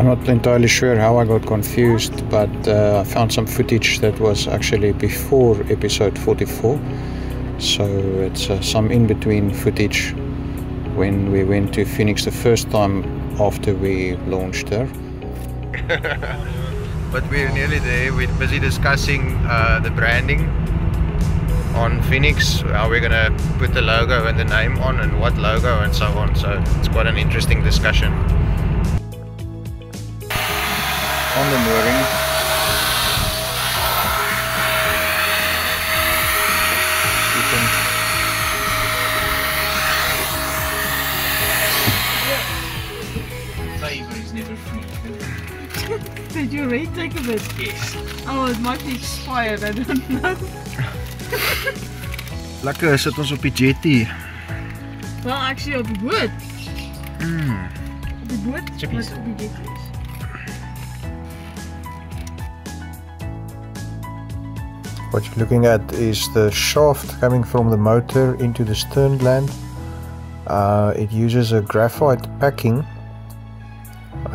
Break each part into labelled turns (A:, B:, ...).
A: I'm not entirely sure how I got confused, but I found some footage that was actually before episode 44. So it's some in-between footage when we went to Phoenix the first time after we launched her. But we're nearly there. We're busy discussing the branding on Phoenix, how we're gonna put the logo and the name on and what logo and so on. So it's quite an interesting discussion. On the mooring, you can
B: flavor is never free.
C: Did you already take a bit?
B: Yes.
C: Oh, it might be expired, I don't know.
A: lekker sit ons op die jetty.
C: Well, actually op die boot. Op die boot,
B: Chippies.
C: maar op die jetty is.
A: What you're looking at is the shaft coming from the motor into the stern gland. It uses a graphite packing.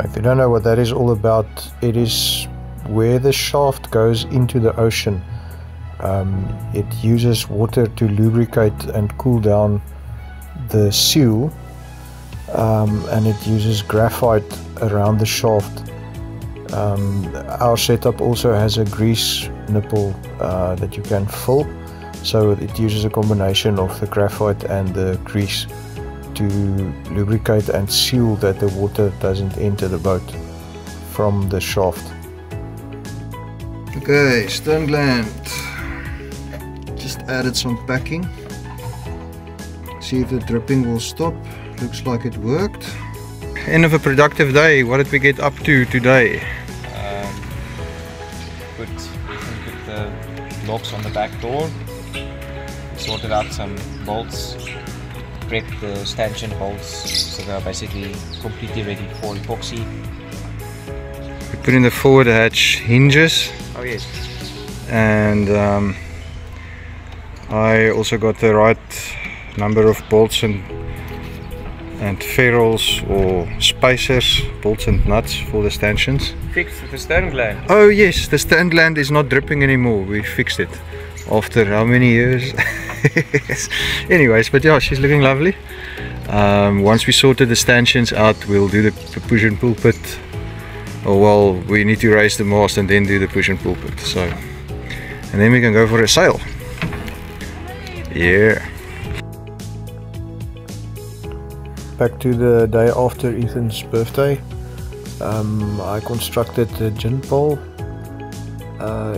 A: If you don't know what that is all about, it is where the shaft goes into the ocean. It uses water to lubricate and cool down the seal, and it uses graphite around the shaft. Our setup also has a grease nipple that you can fill, so it uses a combination of the graphite and the grease to lubricate and seal that the water doesn't enter the boat from the shaft. Okay, stern gland. Just added some packing. See if the dripping will stop. Looks like it worked. End of a productive day. What did we get up to today?
D: Put the locks on the back door, sorted out some bolts, prepped the stanchion bolts, so they are basically completely ready for epoxy.
A: We put in the forward hatch hinges.
D: Oh yes.
A: And I also got the right number of bolts and ferrules or spacers, bolts and nuts for the stanchions.
D: Fixed the stern gland.
A: Oh yes, the stern gland is not dripping anymore. We fixed it after how many years? Anyways, but yeah, she's looking lovely. Once we sorted the stanchions out, we'll do the push and pull pit. Oh well, we need to raise the mast and then do the push and pull pit. So, and then we can go for a sail. Yeah. Back to the day after Ethan's birthday. I constructed the gin pole.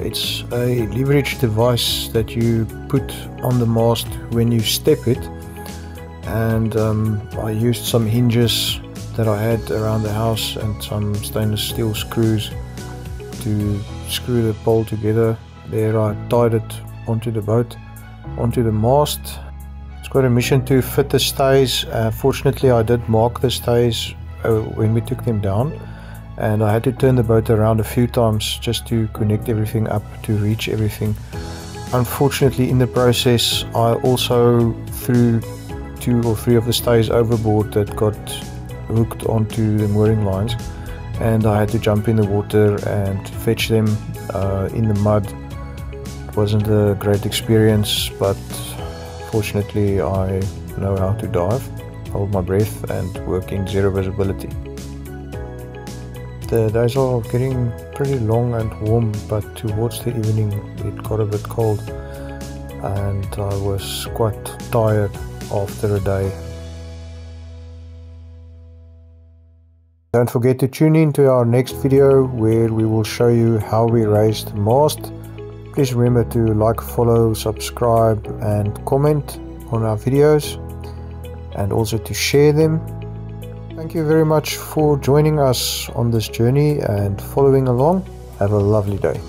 A: It's a leverage device that you put on the mast when you step it, and I used some hinges that I had around the house and some stainless steel screws to screw the pole together. There I tied it onto the boat, onto the mast. It's got a mission to fit the stays. Fortunately I did mark the stays when we took them down, and I had to turn the boat around a few times just to connect everything up to reach everything. Unfortunately in the process I also threw 2 or 3 of the stays overboard that got hooked onto the mooring lines, and I had to jump in the water and fetch them in the mud. It wasn't a great experience, but fortunately I know how to dive, hold my breath and work in zero visibility. The days are getting pretty long and warm, but towards the evening it got a bit cold and I was quite tired after a day. Don't forget to tune in to our next video where we will show you how we raised the mast. Please remember to like, follow, subscribe and comment on our videos, and also to share them. Thank you very much for joining us on this journey and following along. Have a lovely day.